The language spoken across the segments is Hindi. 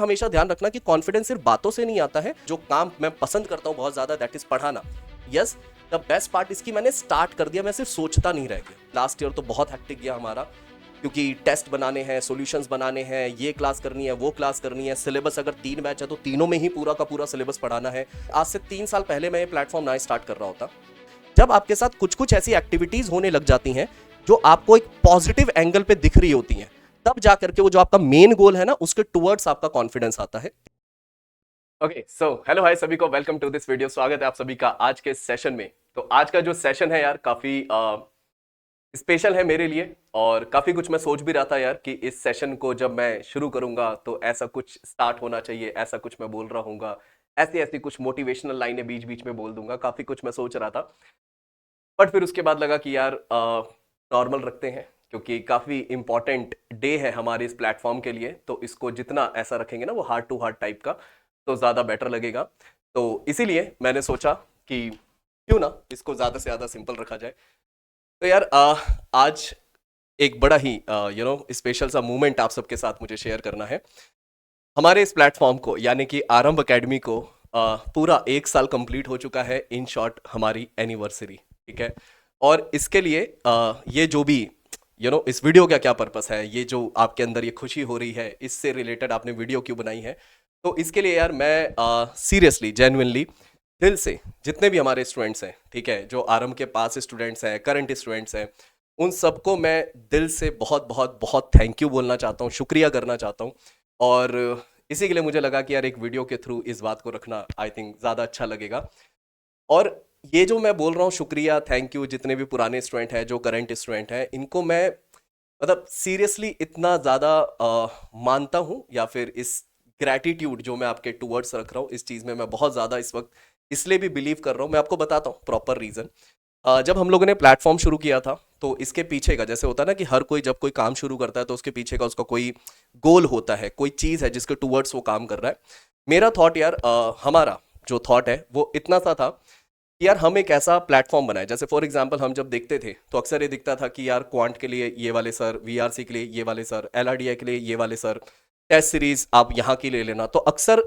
हमेशा ध्यान रखना कि कॉन्फिडेंस सिर्फ बातों से नहीं आता है। जो काम मैं पसंद करता हूँ बहुत ज्यादा, दैट इज पढ़ाना। यस, द बेस्ट पार्ट इसकी मैंने स्टार्ट कर दिया, मैं सिर्फ सोचता नहीं रह गया। लास्ट ईयर तो बहुत हेक्टिक गया हमारा, क्योंकि टेस्ट बनाने हैं, सॉल्यूशंस बनाने हैं, ये क्लास करनी है, वो क्लास करनी है, सिलेबस अगर 3 बैच है तो तीनों में ही पूरा का पूरा सिलेबस पढ़ाना है। आज से 3 साल पहले मैं ये प्लेटफॉर्म ना स्टार्ट कर रहा होता। जब आपके साथ कुछ कुछ ऐसी एक्टिविटीज होने लग जाती हैं जो आपको एक पॉजिटिव एंगल पे दिख रही होती हैं, तब जाकर के वो जो आपका मेन गोल है ना, उसके टुवर्ड्स आपका कॉन्फिडेंस आता है। ओके, सो हेलो हाय सभी को, वेलकम टू दिस वीडियो। स्वागत है आप सभी का आज के सेशन में। तो आज का जो सेशन है यार, काफी स्पेशल है मेरे लिए, और काफी कुछ मैं सोच भी रहा था यार कि इस सेशन को जब मैं शुरू करूंगा तो ऐसा कुछ स्टार्ट होना चाहिए, ऐसा कुछ मैं बोल रहा हूँ, ऐसी ऐसी कुछ मोटिवेशनल लाइनें बीच बीच में बोल दूंगा। काफी कुछ मैं सोच रहा था, बट फिर उसके बाद लगा कि यार नॉर्मल रखते हैं, क्योंकि काफ़ी इंपॉर्टेंट डे है हमारे इस प्लेटफॉर्म के लिए। तो इसको जितना ऐसा रखेंगे ना, वो हार्ट टू हार्ट टाइप का, तो ज़्यादा बेटर लगेगा। तो इसीलिए मैंने सोचा कि क्यों ना इसको ज़्यादा से ज़्यादा सिंपल रखा जाए। तो यार आज एक बड़ा ही स्पेशल सा मोमेंट आप सबके साथ मुझे शेयर करना है। हमारे इस प्लेटफॉर्म को, यानी कि आरंभ एकेडमी को पूरा 1 साल कंप्लीट हो चुका है। इन शॉर्ट हमारी एनिवर्सरी, ठीक है। और इसके लिए ये जो भी इस वीडियो का क्या पर्पस है, ये जो आपके अंदर ये खुशी हो रही है, इससे रिलेटेड आपने वीडियो क्यों बनाई है, तो इसके लिए यार मैं सीरियसली जेन्युइनली दिल से जितने भी हमारे स्टूडेंट्स हैं, ठीक है, जो आरंभ के पास स्टूडेंट्स हैं, करंट स्टूडेंट्स हैं, उन सबको मैं दिल से बहुत बहुत बहुत थैंक यू बोलना चाहता हूँ, शुक्रिया करना चाहता हूँ। और इसी के लिए मुझे लगा कि यार एक वीडियो के थ्रू इस बात को रखना आई थिंक ज़्यादा अच्छा लगेगा। और ये जो मैं बोल रहा हूँ शुक्रिया, थैंक यू, जितने भी पुराने स्टूडेंट हैं, जो करंट स्टूडेंट हैं, इनको मैं मतलब सीरियसली इतना ज़्यादा मानता हूँ, या फिर इस ग्रैटिट्यूड जो मैं आपके टूवर्ड्स रख रहा हूँ, इस चीज़ में मैं बहुत ज़्यादा इस वक्त इसलिए भी बिलीव कर रहा हूँ। मैं आपको बताता हूँ प्रॉपर रीज़न। जब हम लोगों ने प्लेटफॉर्म शुरू किया था, तो इसके पीछे का जैसे होता है ना कि हर कोई जब कोई काम शुरू करता है तो उसके पीछे का उसका कोई गोल होता है, कोई चीज़ है जिसके टूवर्ड्स वो काम कर रहा है। मेरा थॉट यार, हमारा जो थॉट है वो इतना सा था कि यार हम एक ऐसा प्लेटफॉर्म बनाए। जैसे फॉर एग्जांपल हम जब देखते थे तो अक्सर ये दिखता था कि यार क्वांट के लिए ये वाले सर, वीआरसी के लिए ये वाले सर, एलआरडीआई के लिए ये वाले सर, टेस्ट सीरीज आप यहाँ की ले लेना। तो अक्सर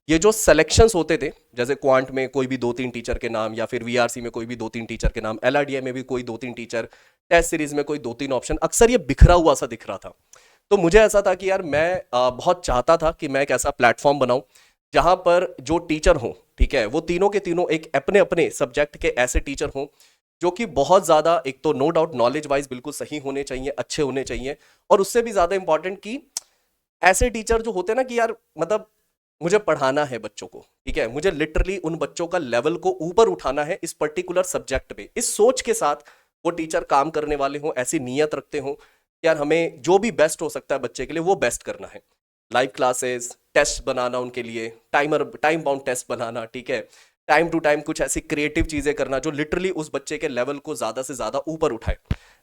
ये जो सिलेक्शंस होते थे, जैसे क्वांट में कोई भी 2-3 टीचर के नाम, या फिर वीआरसी में कोई भी 2-3 टीचर के नाम, एलआरडीआई में भी कोई 2-3 टीचर, टेस्ट सीरीज में कोई 2-3 ऑप्शन, अक्सर ये बिखरा हुआ सा दिख रहा था। तो मुझे ऐसा था कि यार मैं बहुत चाहता था कि मैं एक ऐसा प्लेटफॉर्म बनाऊं जहां पर जो टीचर हों, ठीक है, वो तीनों के तीनों एक अपने अपने सब्जेक्ट के ऐसे टीचर हों जो कि बहुत ज़्यादा, एक तो नो डाउट नॉलेज वाइज बिल्कुल सही होने चाहिए, अच्छे होने चाहिए, और उससे भी ज़्यादा इंपॉर्टेंट कि ऐसे टीचर जो होते हैं ना कि यार मतलब मुझे पढ़ाना है बच्चों को, ठीक है, मुझे लिटरली उन बच्चों का लेवल को ऊपर उठाना है इस पर्टिकुलर सब्जेक्ट पे, इस सोच के साथ वो टीचर काम करने वाले हों, ऐसी नीयत रखते हों कि यार हमें जो भी बेस्ट हो सकता है बच्चे के लिए वो बेस्ट करना है। लाइव क्लासेस, टेस्ट बनाना उनके लिए, टाइम बाउंड टेस्ट बनाना, ठीक है, टाइम टू टाइम कुछ ऐसी क्रिएटिव चीज़ें करना जो लिटरली उस बच्चे के लेवल को ज़्यादा से ज़्यादा ऊपर उठाए।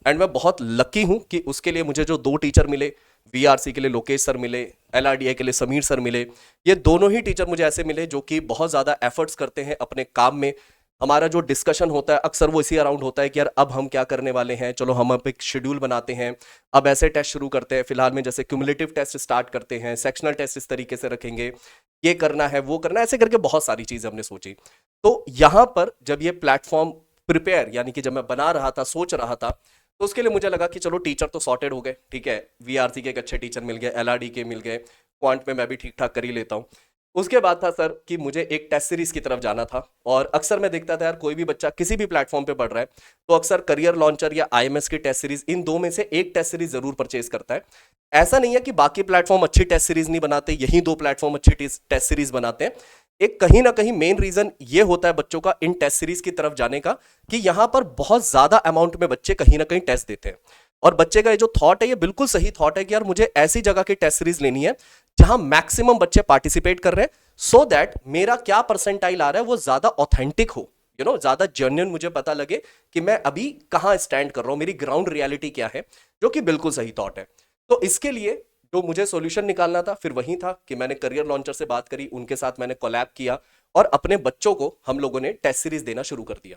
एंड मैं बहुत लकी हूँ कि उसके लिए मुझे जो 2 टीचर मिले, वीआरसी के लिए लोकेश सर मिले, एलआरडीआई के लिए समीर सर मिले, ये दोनों ही टीचर मुझे ऐसे मिले जो कि बहुत ज़्यादा एफर्ट्स करते हैं अपने काम में। हमारा जो डिस्कशन होता है अक्सर वो इसी अराउंड होता है कि यार अब हम क्या करने वाले हैं, चलो हम अब एक शेड्यूल बनाते हैं, अब ऐसे टेस्ट शुरू करते हैं। फिलहाल में जैसे क्यूमुलेटिव टेस्ट स्टार्ट करते हैं, सेक्शनल टेस्ट इस तरीके से रखेंगे, ये करना है, वो करना है, ऐसे करके बहुत सारी चीज़ें हमने सोची। तो यहाँ पर जब ये प्लेटफॉर्म प्रिपेयर, यानी कि जब मैं बना रहा था, सोच रहा था, तो उसके लिए मुझे लगा कि चलो टीचर तो सॉर्टेड हो गए, ठीक है, वीआरसी के एक अच्छे टीचर मिल गए, एलआरडी के मिल गए, क्वांट में मैं भी ठीक ठाक कर ही लेता हूँ। उसके बाद था सर कि मुझे एक टेस्ट सीरीज की तरफ जाना था। और अक्सर मैं देखता था यार कोई भी बच्चा किसी भी प्लेटफॉर्म पे पढ़ रहा है तो अक्सर करियर लॉन्चर या आईएमएस की टेस्ट सीरीज, इन दो में से एक टेस्ट सीरीज जरूर परचेज करता है। ऐसा नहीं है कि बाकी प्लेटफॉर्म अच्छी टेस्ट सीरीज नहीं बनाते, यही 2 प्लेटफॉर्म अच्छी टेस्ट सीरीज बनाते हैं। एक कहीं ना कहीं मेन रीजन ये होता है बच्चों का इन टेस्ट सीरीज की तरफ जाने का कि यहां पर बहुत ज्यादा अमाउंट में बच्चे कहीं ना कहीं टेस्ट देते हैं। और बच्चे का ये जो थॉट है, ये बिल्कुल सही थॉट है कि यार मुझे ऐसी जगह की टेस्ट सीरीज लेनी है जहां मैक्सिमम बच्चे पार्टिसिपेट कर रहे हैं, सो दैट मेरा क्या परसेंटाइल आ रहा है वो ज्यादा ऑथेंटिक हो, ज्यादा जेन्युइन मुझे पता लगे कि मैं अभी कहां स्टैंड कर रहा हूं, मेरी ग्राउंड रियलिटी क्या है, जो कि बिल्कुल सही थॉट है। तो इसके लिए जो मुझे सॉल्यूशन निकालना था फिर वही था कि मैंने करियर लॉन्चर से बात करी, उनके साथ मैंने कोलैब किया, और अपने बच्चों को हम लोगों ने टेस्ट सीरीज देना शुरू कर दिया।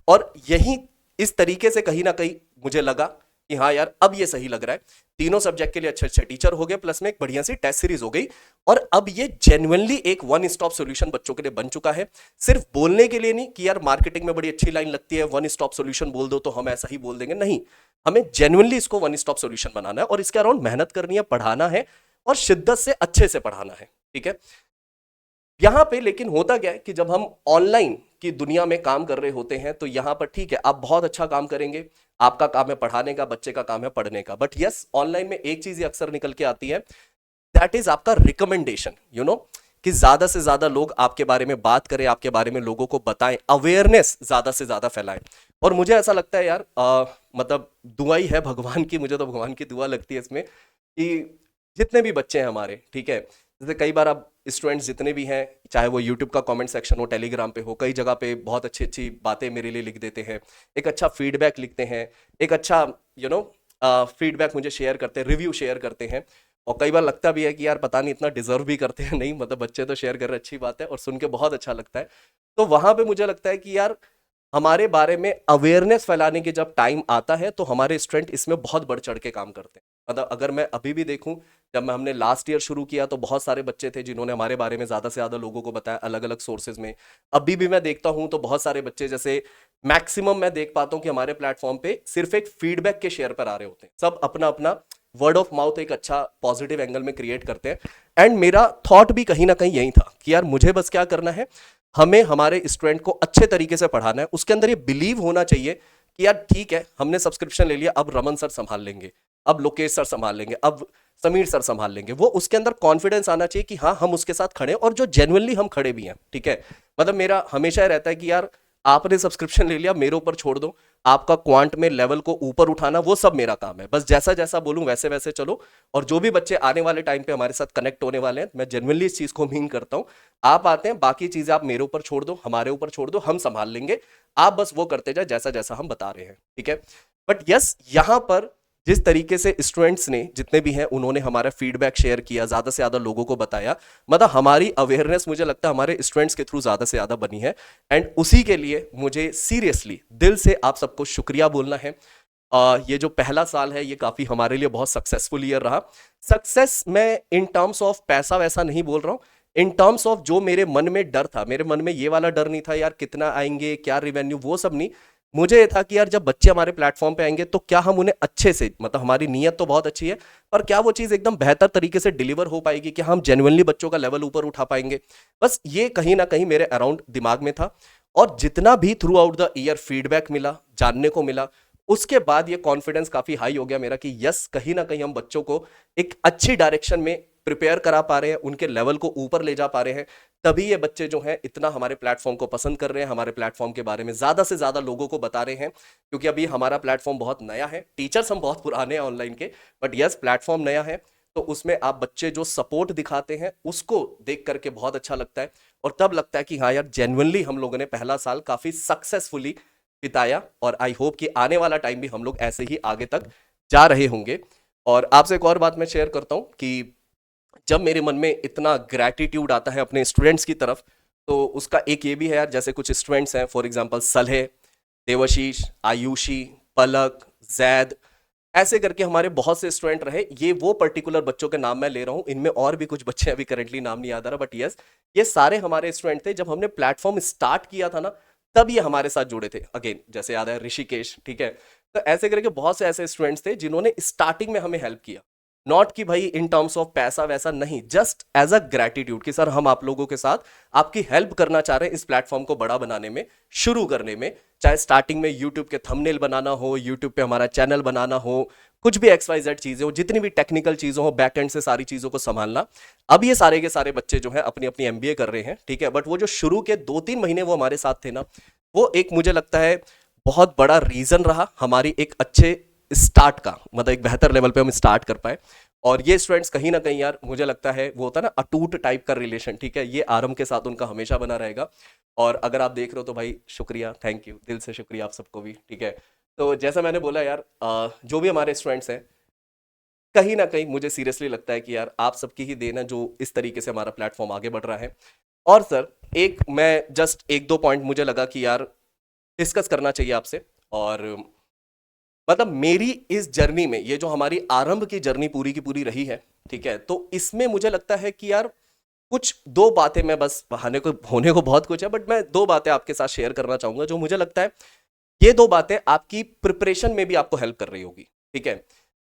और यही इस तरीके से कहीं ना कहीं मुझे लगा कि हाँ यार अब ये सही लग रहा है, तीनों सब्जेक्ट के लिए अच्छे अच्छे टीचर हो गए, प्लस में एक बढ़िया सी टेस्ट सीरीज हो गई, और अब ये जेन्युइनली एक वन स्टॉप सॉल्यूशन बच्चों के लिए बन चुका है। सिर्फ बोलने के लिए नहीं कि यार मार्केटिंग में बड़ी अच्छी लाइन लगती है, वन स्टॉप सॉल्यूशन बोल दो तो हम ऐसा ही बोल देंगे, नहीं, हमें जेन्युइनली इसको वन स्टॉप सॉल्यूशन बनाना है और इसके अराउंड मेहनत करनी है, पढ़ाना है और शिद्दत से अच्छे से पढ़ाना है, ठीक है। यहां पे लेकिन होता क्या है कि जब हम ऑनलाइन की दुनिया में काम कर रहे होते हैं तो यहां पर ठीक है, आप बहुत अच्छा काम करेंगे, आपका काम है पढ़ाने का, बच्चे का काम है पढ़ने का, बट यस ऑनलाइन में एक चीज अक्सर निकल के आती है, दैट इज आपका रिकमेंडेशन, यू नो, कि ज्यादा से ज्यादा लोग आपके बारे में बात करें, आपके बारे में लोगों को बताएं, अवेयरनेस ज्यादा से ज्यादा फैलाएं। और मुझे ऐसा लगता है यार, मतलब दुआ ही है भगवान की, मुझे तो भगवान की दुआ लगती है इसमें, कि जितने भी बच्चे हैं हमारे, ठीक है, जैसे कई बार आप स्टूडेंट्स जितने भी हैं, चाहे वो यूट्यूब का कमेंट सेक्शन हो, टेलीग्राम पे हो, कई जगह पे बहुत अच्छी अच्छी बातें मेरे लिए लिख देते हैं, एक अच्छा फीडबैक लिखते हैं, एक अच्छा यू नो फीडबैक मुझे शेयर करते हैं, रिव्यू शेयर करते हैं, और कई बार लगता भी है कि यार पता नहीं इतना डिजर्व भी करते हैं, नहीं मतलब बच्चे तो शेयर कर रहे, अच्छी बात है और सुन के बहुत अच्छा लगता है। तो वहां पे मुझे लगता है कि यार हमारे बारे में अवेयरनेस फैलाने के जब टाइम आता है तो हमारे स्टूडेंट इसमें बहुत बढ़ चढ़ के काम करते हैं। मतलब अगर मैं अभी भी देखूं, जब मैं हमने लास्ट ईयर शुरू किया तो बहुत सारे बच्चे थे जिन्होंने हमारे बारे में ज़्यादा से ज़्यादा लोगों को बताया अलग अलग सोर्सेज में। अभी भी मैं देखता हूं तो बहुत सारे बच्चे, जैसे मैक्सिमम मैं देख पाता हूं कि हमारे प्लेटफॉर्म पे सिर्फ एक फीडबैक के शेयर पर आ रहे होते हैं, सब अपना अपना वर्ड ऑफ माउथ एक अच्छा पॉजिटिव एंगल में क्रिएट करते हैं। एंड मेरा थॉट भी कहीं ना कहीं यही था कि यार मुझे बस क्या करना है, हमें हमारे स्टूडेंट को अच्छे तरीके से पढ़ाना है, उसके अंदर ये बिलीव होना चाहिए कि यार ठीक है हमने सब्सक्रिप्शन ले लिया, अब रमन सर संभाल लेंगे, अब लोकेश सर संभाल लेंगे, अब समीर सर संभाल लेंगे। वो उसके अंदर कॉन्फिडेंस आना चाहिए कि हाँ हम उसके साथ खड़े हैं और जो जेन्युइनली हम खड़े भी हैं, ठीक है। मतलब मेरा हमेशा रहता है कि यार आपने सब्सक्रिप्शन ले लिया, मेरे ऊपर छोड़ दो, आपका क्वांट में लेवल को ऊपर उठाना वो सब मेरा काम है, बस जैसा जैसा बोलूं वैसे वैसे चलो। और जो भी बच्चे आने वाले टाइम पे हमारे साथ कनेक्ट होने वाले हैं, मैं जेन्युइनली इस चीज को मीन करता हूं, आप आते हैं बाकी चीजें आप मेरे ऊपर छोड़ दो, हमारे ऊपर छोड़ दो, हम संभाल लेंगे, आप बस वो करते जाए जैसा जैसा हम बता रहे हैं, ठीक है। बट यस यहां पर जिस तरीके से स्टूडेंट्स ने जितने भी हैं उन्होंने हमारा फीडबैक शेयर किया, ज्यादा से ज्यादा लोगों को बताया, मतलब हमारी अवेयरनेस मुझे लगता है हमारे स्टूडेंट्स के थ्रू ज्यादा से ज्यादा बनी है। एंड उसी के लिए मुझे सीरियसली दिल से आप सबको शुक्रिया बोलना है। ये जो पहला साल है ये काफी हमारे लिए बहुत सक्सेसफुल ईयर रहा। सक्सेस मैं इन टर्म्स ऑफ पैसा वैसा नहीं बोल रहा हूँ, इन टर्म्स ऑफ जो मेरे मन में डर था, मेरे मन में ये वाला डर नहीं था यार कितना आएंगे क्या रिवेन्यू, वो सब नहीं। मुझे ये था कि यार जब बच्चे हमारे प्लेटफॉर्म पे आएंगे तो क्या हम उन्हें अच्छे से, मतलब हमारी नीयत तो बहुत अच्छी है, पर क्या वो चीज़ एकदम बेहतर तरीके से डिलीवर हो पाएगी, कि हम जेन्युइनली बच्चों का लेवल ऊपर उठा पाएंगे। बस ये कहीं ना कहीं मेरे अराउंड दिमाग में था। और जितना भी through out the year feedback मिला, जानने को मिला, उसके बाद ये कॉन्फिडेंस काफी हाई हो गया मेरा कि यस कहीं ना कहीं हम बच्चों को एक अच्छी डायरेक्शन में प्रिपेयर करा पा रहे हैं, उनके लेवल को ऊपर ले जा पा रहे हैं। तभी ये बच्चे जो हैं इतना हमारे प्लेटफॉर्म को पसंद कर रहे हैं, हमारे प्लेटफॉर्म के बारे में ज्यादा से ज्यादा लोगों को बता रहे हैं, क्योंकि अभी हमारा प्लेटफॉर्म बहुत नया है, टीचर्स हम बहुत पुराने हैं ऑनलाइन के, बट यस प्लेटफॉर्म नया है, तो उसमें आप बच्चे जो सपोर्ट दिखाते हैं उसको देख करके बहुत अच्छा लगता है। और तब लगता है कि हाँ यार जेन्युइनली हम लोगों ने पहला साल काफी सक्सेसफुली बिताया, और आई होप कि आने वाला टाइम भी हम लोग ऐसे ही आगे तक जा रहे होंगे। और आपसे एक और बात मैं शेयर करता हूं कि जब मेरे मन में इतना ग्रैटिट्यूड आता है अपने स्टूडेंट्स की तरफ, तो उसका एक ये भी है यार, जैसे कुछ स्टूडेंट्स हैं फॉर एग्जांपल सलहे, देवशीष, आयुषी, पलक, जैद, ऐसे करके हमारे बहुत से स्टूडेंट रहे। ये वो पर्टिकुलर बच्चों के नाम मैं ले रहा हूँ, इनमें और भी कुछ बच्चे अभी करेंटली नाम नहीं याद आ रहा, बट यस ये सारे हमारे स्टूडेंट थे। जब हमने प्लेटफॉर्म स्टार्ट किया था ना तब ये हमारे साथ जुड़े थे। अगेन जैसे याद है ऋषिकेश, ठीक है, तो ऐसे करके बहुत से ऐसे स्टूडेंट्स थे जिन्होंने स्टार्टिंग में हमें हेल्प किया, नॉट कि भाई इन टर्म्स ऑफ पैसा वैसा नहीं, जस्ट एज अ ग्रेटिट्यूड कि सर हम आप लोगों के साथ आपकी हेल्प करना चाह रहे हैं इस प्लेटफॉर्म को बड़ा बनाने में, शुरू करने में। चाहे स्टार्टिंग में यूट्यूब के थंबनेल बनाना हो, यूट्यूब पे हमारा चैनल बनाना हो, कुछ भी XYZ चीजें हो, जितनी भी टेक्निकल चीजें हो, बैक एंड से सारी चीजों को संभालना। अब ये सारे के सारे बच्चे जो हैं अपनी अपनी MBA कर रहे हैं, ठीक है, बट वो जो शुरू के 2-3 महीने वो हमारे साथ थे ना, वो एक मुझे लगता है बहुत बड़ा रीजन रहा हमारी एक अच्छे स्टार्ट का, मतलब एक बेहतर लेवल पे हम स्टार्ट कर पाए। और ये स्टूडेंट्स कहीं ना कहीं यार मुझे लगता है वो होता है ना अटूट टाइप का रिलेशन, ठीक है, ये आरम के साथ उनका हमेशा बना रहेगा। और अगर आप देख रहे हो तो भाई शुक्रिया, थैंक यू, दिल से शुक्रिया आप सबको भी, ठीक है। तो जैसा मैंने बोला यार, जो भी हमारे स्टूडेंट्स हैं, कहीं ना कहीं मुझे सीरियसली लगता है कि यार आप सबकी ही देन है जो इस तरीके से हमारा प्लेटफॉर्म आगे बढ़ रहा है। और सर एक मैं जस्ट 1-2 पॉइंट मुझे लगा कि यार डिस्कस करना चाहिए आपसे, और मतलब मेरी इस जर्नी में, ये जो हमारी आरंभ की जर्नी पूरी की पूरी रही है, ठीक है, तो इसमें मुझे लगता है कि यार कुछ दो बातें, मैं बस बहाने को होने को बहुत कुछ है, बट मैं दो बातें आपके साथ शेयर करना चाहूंगा जो मुझे लगता है ये दो बातें आपकी प्रिपरेशन में भी आपको हेल्प कर रही होगी, ठीक है।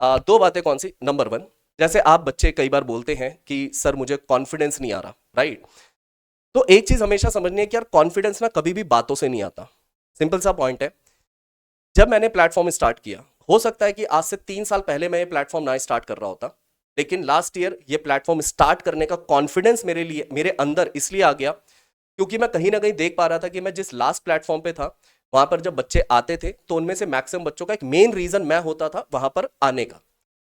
दो बातें कौन सी? नंबर वन, जैसे आप बच्चे कई बार बोलते हैं कि सर मुझे कॉन्फिडेंस नहीं आ रहा, राइट? तो एक चीज हमेशा समझनी है कि यार कॉन्फिडेंस ना कभी भी बातों से नहीं आता। सिंपल सा पॉइंट है, जब मैंने प्लेटफॉर्म स्टार्ट किया, हो सकता है कि आज से 3 साल पहले मैं ये प्लेटफॉर्म ना स्टार्ट कर रहा होता, लेकिन लास्ट ईयर ये प्लेटफॉर्म स्टार्ट करने का कॉन्फिडेंस मेरे लिए, मेरे अंदर इसलिए आ गया क्योंकि मैं कहीं ना कहीं देख पा रहा था कि मैं जिस लास्ट प्लेटफॉर्म पे था वहां पर जब बच्चे आते थे तो उनमें से मैक्सिमम बच्चों का एक मेन रीजन मैं होता था वहां पर आने का।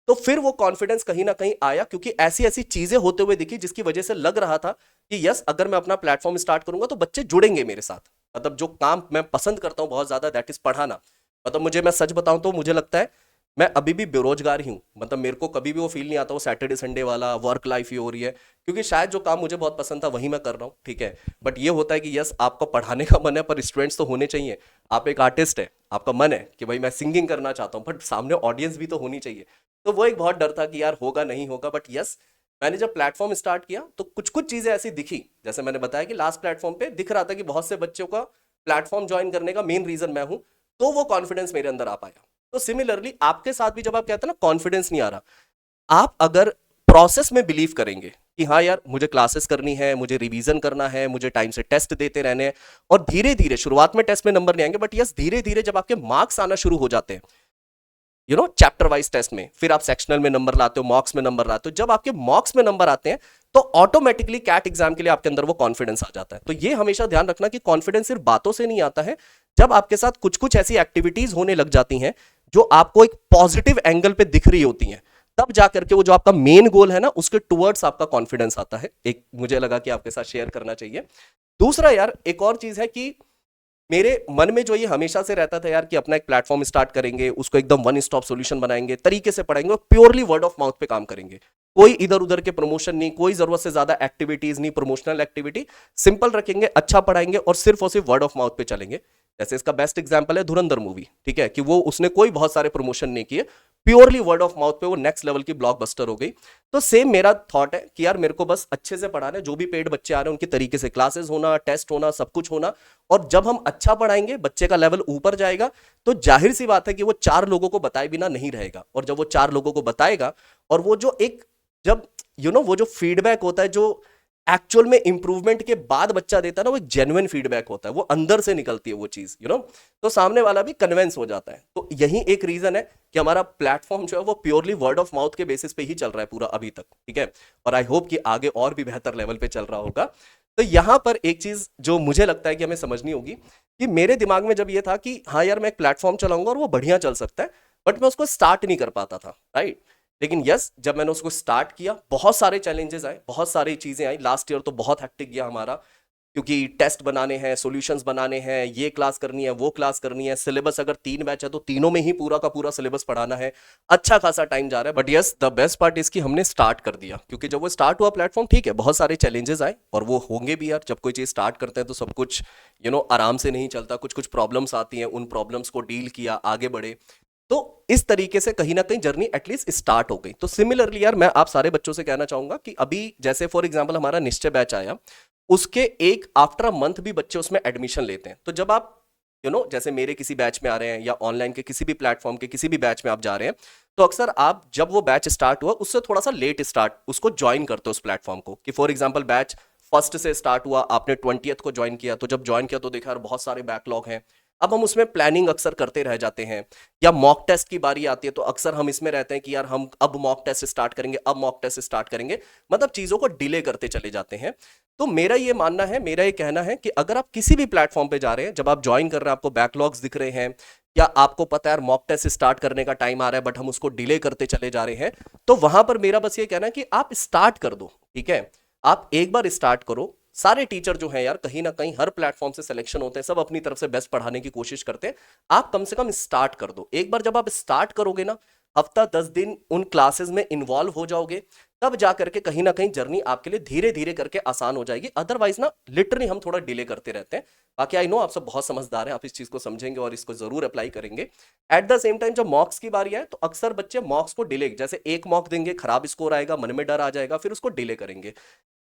तो फिर वो कॉन्फिडेंस कहीं ना कहीं आया क्योंकि ऐसी ऐसी चीजें होते हुए दिखी जिसकी वजह से लग रहा था कि यस, अगर मैं अपना प्लेटफॉर्म स्टार्ट करूंगा तो बच्चे जुड़ेंगे मेरे साथ। मतलब जो काम मैं पसंद करता हूं बहुत ज्यादा, दैट इज पढ़ाना। मतलब मुझे, मैं सच बताऊं तो मुझे लगता है मैं अभी भी बेरोजगार ही हूं। मतलब मेरे को कभी भी वो फील नहीं आता वो सैटरडे संडे वाला वर्क लाइफ ही हो रही है, क्योंकि शायद जो काम मुझे बहुत पसंद था वही मैं कर रहा हूँ, ठीक है। बट ये होता है कि यस, आपको पढ़ाने का मन है पर स्टूडेंट्स तो होने चाहिए। आप एक आर्टिस्ट है, आपका मन है कि भाई मैं सिंगिंग करना चाहता हूँ, बट सामने ऑडियंस भी तो होनी चाहिए। तो वो एक बहुत डर था कि यार होगा नहीं होगा, बट यस, मैंने जब प्लेटफॉर्म स्टार्ट किया तो कुछ कुछ चीजें ऐसी दिखी, जैसे मैंने बताया कि लास्ट प्लेटफॉर्म पे दिख रहा था कि बहुत से बच्चों का प्लेटफॉर्म ज्वाइन करने का मेन रीजन मैं हूं, तो वो कॉन्फिडेंस मेरे अंदर आ पाया। तो सिमिलरली आपके साथ भी जब आप कहते हैं ना कॉन्फिडेंस नहीं आ रहा, आप अगर प्रोसेस में बिलीव करेंगे कि हाँ यार मुझे क्लासेस करनी है, मुझे रिवीजन करना है, मुझे टाइम से टेस्ट देते रहने हैं, और धीरे धीरे, शुरुआत में टेस्ट में नंबर नहीं आएंगे, बट यस धीरे धीरे जब आपके मार्क्स आना शुरू हो जाते हैं, चैप्टर वाइज टेस्ट में, फिर आप सेक्शनल में नंबर लाते हो, मॉक्स में नंबर लाते हो, जब आपके मॉक्स में नंबर आते हैं तो ऑटोमेटिकली कैट एग्जाम के लिए आपके अंदर वो कॉन्फिडेंस आ जाता है। तो ये हमेशा ध्यान रखना कि कॉन्फिडेंस सिर्फ बातों से नहीं आता है, जब आपके साथ कुछ कुछ ऐसी एक्टिविटीज होने लग जाती हैं जो आपको एक पॉजिटिव एंगल पे दिख रही होती हैं, तब जाकर के वो जो आपका मेन गोल है ना उसके टुवर्ड्स आपका कॉन्फिडेंस आता है। एक मुझे लगा कि आपके साथ शेयर करना चाहिए। दूसरा यार, एक और चीज है कि मेरे मन में जो ये हमेशा से रहता था यार कि अपना एक प्लेटफॉर्म स्टार्ट करेंगे, उसको एकदम वन स्टॉप सॉल्यूशन बनाएंगे, तरीके से पढ़ाएंगे और प्योरली वर्ड ऑफ माउथ पे काम करेंगे। कोई इधर उधर के प्रमोशन नहीं, कोई जरूरत से ज्यादा एक्टिविटीज नहीं, प्रमोशनल एक्टिविटी सिंपल रखेंगे, अच्छा पढ़ाएंगे और सिर्फ वर्ड ऑफ माउथ पे चलेंगे। जैसे इसका बेस्ट एग्जांपल है धुरंधर मूवी, ठीक है, कि वो उसने कोई बहुत सारे प्रमोशन नहीं किए, प्योरली वर्ड ऑफ माउथ पे वो नेक्स्ट लेवल की ब्लॉकबस्टर हो गई। तो सेम मेरा थॉट है कि यार मेरे को बस अच्छे से पढ़ाना है, जो भी पेड बच्चे आ रहे हैं उनकी तरीके से क्लासेस होना, टेस्ट होना, सब कुछ होना। और जब हम अच्छा पढ़ाएंगे, बच्चे का लेवल ऊपर जाएगा, तो जाहिर सी बात है कि वो 4 लोगों को बताए बिना नहीं रहेगा। और जब वो 4 लोगों को बताएगा, और वो जो एक, जब वो जो फीडबैक होता है, जो एक्चुअल में इंप्रूवमेंट के बाद बच्चा देता है ना, वो एक जेन्युइन फीडबैक होता है, वो अंदर से निकलती है वो चीज, तो सामने वाला भी कन्विंस हो जाता है। तो यही एक रीजन है कि हमारा प्लेटफॉर्म जो है वो प्योरली वर्ड ऑफ माउथ के बेसिस पे ही चल रहा है पूरा अभी तक, ठीक है। और आई होप कि आगे और भी बेहतर लेवल पे चल रहा होगा। तो यहां पर एक चीज जो मुझे लगता है कि हमें समझनी होगी, कि मेरे दिमाग में जब ये था कि हाँ यार मैं एक प्लेटफॉर्म चलाऊंगा और वो बढ़िया चल सकता है, बट मैं उसको स्टार्ट नहीं कर पाता था, राइट। लेकिन यस, जब मैंने उसको स्टार्ट किया, बहुत सारे चैलेंजेस आए, बहुत सारी चीजें आई। लास्ट ईयर तो बहुत हेक्टिक गया हमारा, क्योंकि टेस्ट बनाने हैं, सॉल्यूशंस बनाने हैं, ये क्लास करनी है, वो क्लास करनी है, सिलेबस अगर 3 बैच है तो तीनों में ही पूरा का पूरा सिलेबस पढ़ाना है, अच्छा खासा टाइम जा रहा है। But yes, the best part इसकी हमने स्टार्ट कर दिया, क्योंकि जब वो स्टार्ट हुआ प्लेटफॉर्म, ठीक है बहुत सारे चैलेंजेस आए, और वो होंगे भी यार, जब कोई चीज स्टार्ट करते हैं तो सब कुछ आराम से नहीं चलता, कुछ कुछ प्रॉब्लम्स आती हैं, उन प्रॉब्लम्स को डील किया, आगे बढ़े। तो इस तरीके से कहीं ना कहीं जर्नी एटलीस्ट स्टार्ट हो गई। तो सिमिलरली यार, मैं आप सारे बच्चों से कहना चाहूंगा कि अभी जैसे फॉर एग्जांपल हमारा निश्चय बैच आया, उसके एक आफ्टर अ मंथ भी बच्चे उसमें एडमिशन लेते हैं। तो जब आप जैसे मेरे किसी बैच में आ रहे हैं, या ऑनलाइन के किसी भी प्लेटफॉर्म के किसी भी बैच में आप जा रहे हैं, तो अक्सर आप जब वो बैच स्टार्ट हुआ उससे थोड़ा सा लेट स्टार्ट उसको ज्वाइन करते हो उस प्लेटफॉर्म को। कि फॉर एग्जाम्पल बैच फर्स्ट से स्टार्ट हुआ, आपने 20th को ज्वाइन किया, तो जब ज्वाइन किया तो देखा यार बहुत सारे बैकलॉग हैं। अब हम उसमें प्लानिंग अक्सर करते रह जाते हैं, या मॉक टेस्ट की बारी आती है तो अक्सर हम इसमें रहते हैं कि यार हम अब मॉक टेस्ट स्टार्ट करेंगे, अब मॉक टेस्ट स्टार्ट करेंगे, मतलब चीजों को डिले करते चले जाते हैं। तो मेरा ये मानना है, मेरा ये कहना है कि अगर आप किसी भी प्लेटफॉर्म पे जा रहे हैं, जब आप ज्वाइन कर रहे हैं, आपको बैकलॉग्स दिख रहे हैं, या आपको पता है यार मॉक टेस्ट स्टार्ट करने का टाइम आ रहा है बट हम उसको डिले करते चले जा रहे हैं, तो वहां पर मेरा बस ये कहना है कि आप स्टार्ट कर दो, ठीक है। आप एक बार स्टार्ट करो। सारे टीचर जो हैं यार, कहीं ना कहीं हर प्लेटफॉर्म से सिलेक्शन होते हैं, सब अपनी तरफ से बेस्ट पढ़ाने की कोशिश करते हैं। आप कम से कम स्टार्ट कर दो। एक बार जब आप स्टार्ट करोगे ना, हफ्ता 10 दिन उन क्लासेस में इन्वॉल्व हो जाओगे, तब जा करके कहीं ना कहीं जर्नी आपके लिए धीरे धीरे करके आसान हो जाएगी। अदरवाइज ना लिटरली हम थोड़ा डिले करते रहते हैं। बाकी आई नो आप सब बहुत समझदार हैं, आप इस चीज को समझेंगे और इसको जरूर अप्लाई करेंगे। एट द सेम टाइम जब मॉक्स की बारी आए तो अक्सर बच्चे मॉक्स को डिले, जैसे एक मॉक देंगे, खराब स्कोर आएगा, मन में डर आ जाएगा, फिर उसको डिले करेंगे।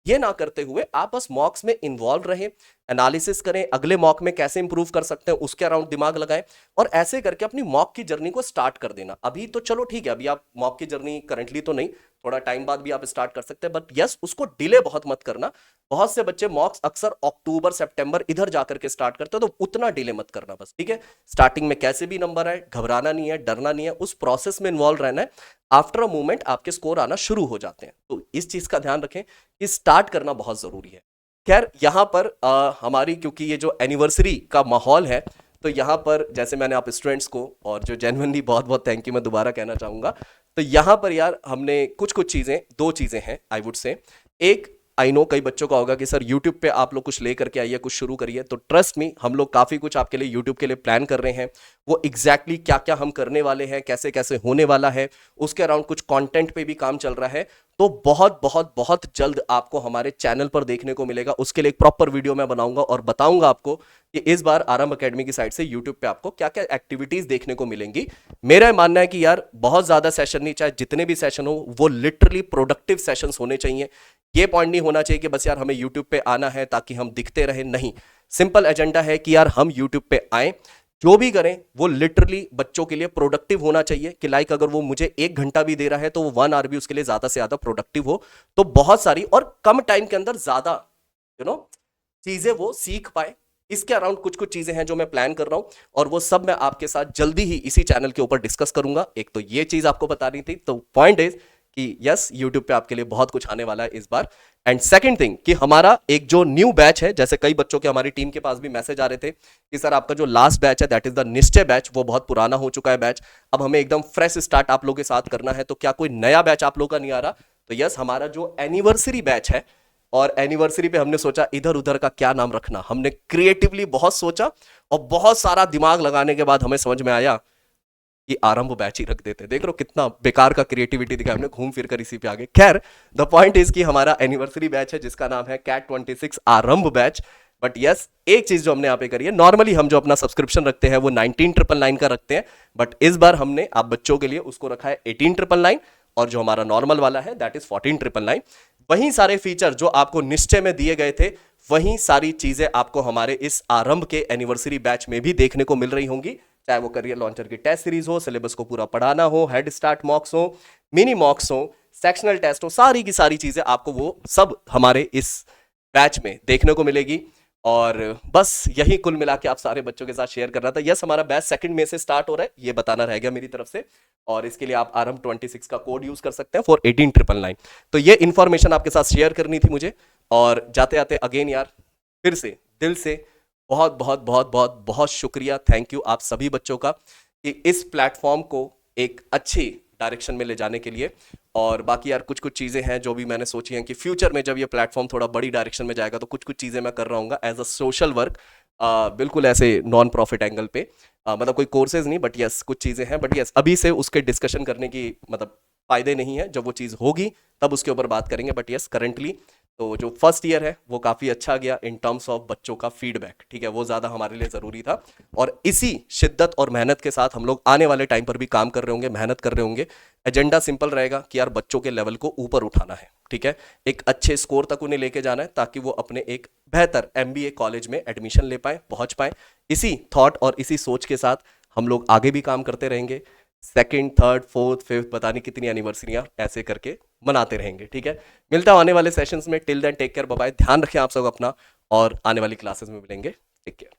ये ना करते हुए आप बस मॉक्स में इन्वॉल्व रहें, एनालिसिस करें, अगले मॉक में कैसे इंप्रूव कर सकते हैं उसके अराउंड दिमाग लगाएं, और ऐसे करके अपनी मॉक की जर्नी को स्टार्ट कर देना। अभी तो चलो ठीक है, अभी आप मॉक की जर्नी करंटली तो नहीं, थोड़ा टाइम बाद भी आप स्टार्ट कर सकते हैं, बट यस उसको डिले बहुत मत करना। बहुत से बच्चे मॉक्स अक्सर अक्टूबर सितंबर इधर जाकर के स्टार्ट करते हैं, तो उतना डिले मत करना बस, ठीक है। स्टार्टिंग में कैसे भी नंबर आए, घबराना नहीं है, डरना नहीं है, उस प्रोसेस में इन्वॉल्व रहना है। आफ्टर अ मोमेंट आपके स्कोर आना शुरू हो जाते हैं, तो इस चीज का ध्यान रखें कि स्टार्ट करना बहुत जरूरी है। खैर यहाँ पर हमारी, क्योंकि ये जो एनिवर्सरी का माहौल है, तो यहाँ पर जैसे मैंने आप स्टूडेंट्स को, और जो जेन्युइनली बहुत बहुत थैंक यू मैं दोबारा कहना चाहूँगा, तो यहाँ पर यार हमने कुछ कुछ चीज़ें, दो चीज़ें हैं आई वुड से। एक, आई नो कई बच्चों का होगा कि सर यूट्यूब पे आप लोग कुछ ले करके आइए, कुछ शुरू करिए, तो ट्रस्ट मी हम लोग काफ़ी कुछ आपके लिए यूट्यूब के लिए प्लान कर रहे हैं। वो एग्जैक्टली क्या क्या हम करने वाले हैं, कैसे कैसे होने वाला है, उसके अराउंड कुछ कंटेंट पे भी काम चल रहा है। तो बहुत बहुत बहुत जल्द आपको हमारे चैनल पर देखने को मिलेगा। उसके लिए एक प्रॉपर वीडियो मैं बनाऊंगा और बताऊंगा आपको कि इस बार आरंभ एकेडमी की साइड से यूट्यूब पे आपको क्या क्या एक्टिविटीज देखने को मिलेंगी। मेरा मानना है कि यार बहुत ज्यादा सेशन नहीं, चाहे जितने भी सेशन हो वो लिटरली प्रोडक्टिव सेशंस होने चाहिए। ये पॉइंट नहीं होना चाहिए कि बस यार हमें यूट्यूब पे आना है ताकि हम दिखते रहे, नहीं। सिंपल एजेंडा है कि यार हम यूट्यूब पे आए, जो भी करें वो लिटरली बच्चों के लिए प्रोडक्टिव होना चाहिए। कि लाइक अगर वो मुझे 1 घंटा भी दे रहा है तो वो 1 आवर भी उसके लिए ज्यादा से ज्यादा प्रोडक्टिव हो, तो बहुत सारी और कम टाइम के अंदर ज्यादा चीजें वो सीख पाए। इसके अराउंड कुछ कुछ चीजें हैं जो मैं प्लान कर रहा हूं, और वो सब मैं आपके साथ जल्दी ही इसी चैनल के ऊपर डिस्कस करूंगा। एक तो ये चीज आपको बतानी थी, तो पॉइंट इज कि यस यूट्यूब पे आपके लिए बहुत कुछ आने वाला है इस बार। एंड सेकंड थिंग कि हमारा एक जो न्यू बैच है, जैसे कई बच्चों के हमारी टीम के पास भी मैसेज आ रहे थे कि सर आपका जो लास्ट बैच है दैट इज द निश्चय बैच, वो बहुत पुराना हो चुका है बैच, अब हमें एकदम फ्रेश स्टार्ट आप लोगों के साथ करना है, तो क्या कोई नया बैच आप लोगों का नहीं आ रहा? तो यस, हमारा जो एनिवर्सरी बैच है, और एनिवर्सरी पे हमने सोचा इधर उधर का क्या नाम रखना, हमने क्रिएटिवली बहुत सोचा और बहुत सारा दिमाग लगाने के बाद हमें समझ में आया कि आरंभ बैच ही रख देते। देख लो कितना बेकार का क्रिएटिविटी दिखा हमने, घूम फिर कर इसी पे आ गए। खैर द पॉइंट इज कि हमारा एनिवर्सरी बैच है जिसका नाम है कैट 26 आरंभ बैच। बट यस, एक चीज जो हमने यहाँ पे करी है, नॉर्मली हम जो अपना सब्सक्रिप्शन रखते हैं वो 19,999 का रखते हैं, बट इस बार हमने आप बच्चों के लिए उसको रखा है 18,999, और जो हमारा नॉर्मल वाला है दैट इज 14,999। वही सारे फीचर जो आपको निश्चय में दिए गए थे, वही सारी चीजें आपको हमारे इस आरंभ के एनिवर्सरी बैच में भी देखने को मिल रही होंगी। चाहे वो करियर लॉन्चर की टेस्ट सीरीज हो, सिलेबस को पूरा पढ़ाना हो, हेड स्टार्ट मॉक्स हो, मिनी मॉक्स हो, सेक्शनल टेस्ट हो, सारी की सारी चीजें आपको वो सब हमारे इस बैच में देखने को मिलेगी। और बस यही कुल मिला के आप सारे बच्चों के साथ शेयर कर रहा था। यस, हमारा बैच 2 मई से स्टार्ट हो रहा है, ये बताना रह गया मेरी तरफ से, और इसके लिए आप आरंभ 26 का कोड यूज कर सकते हैं फॉर 18,999। तो ये इंफॉर्मेशन आपके साथ शेयर करनी थी मुझे। और जाते जाते अगेन यार फिर से दिल से बहुत बहुत बहुत बहुत बहुत शुक्रिया, थैंक यू आप सभी बच्चों का कि इस प्लेटफॉर्म को एक अच्छी डायरेक्शन में ले जाने के लिए। और बाकी यार कुछ कुछ चीज़ें हैं जो भी मैंने सोची हैं कि फ्यूचर में जब ये प्लेटफॉर्म थोड़ा बड़ी डायरेक्शन में जाएगा तो कुछ कुछ चीज़ें मैं कर रहा हूँ एज अ सोशल वर्क, बिल्कुल ऐसे नॉन प्रॉफिट एंगल पे, मतलब कोई कोर्सेज नहीं, बट यस कुछ चीज़ें हैं। बट यस अभी से उसके डिस्कशन करने की मतलब फायदे नहीं है, जब वो चीज़ होगी तब उसके ऊपर बात करेंगे। बट यस करंटली तो जो फर्स्ट ईयर है वो काफ़ी अच्छा गया इन टर्म्स ऑफ बच्चों का फीडबैक, ठीक है, वो ज़्यादा हमारे लिए ज़रूरी था। और इसी शिद्दत और मेहनत के साथ हम लोग आने वाले टाइम पर भी काम कर रहे होंगे, मेहनत कर रहे होंगे। एजेंडा सिंपल रहेगा कि यार बच्चों के लेवल को ऊपर उठाना है, ठीक है, एक अच्छे स्कोर तक उन्हें लेके जाना है ताकि वो अपने एक बेहतर MBA कॉलेज में एडमिशन ले पाए, पहुंच पाए। इसी थॉट और इसी सोच के साथ हम लोग आगे भी काम करते रहेंगे। 2nd, 3rd, 4th, 5th पता नहीं कितनी एनिवर्सरियां ऐसे करके मनाते रहेंगे, ठीक है। मिलता हूं आने वाले सेशंस में। Till then take care, bye bye, ध्यान रखें आप सब अपना, और आने वाली क्लासेस में मिलेंगे। Take care.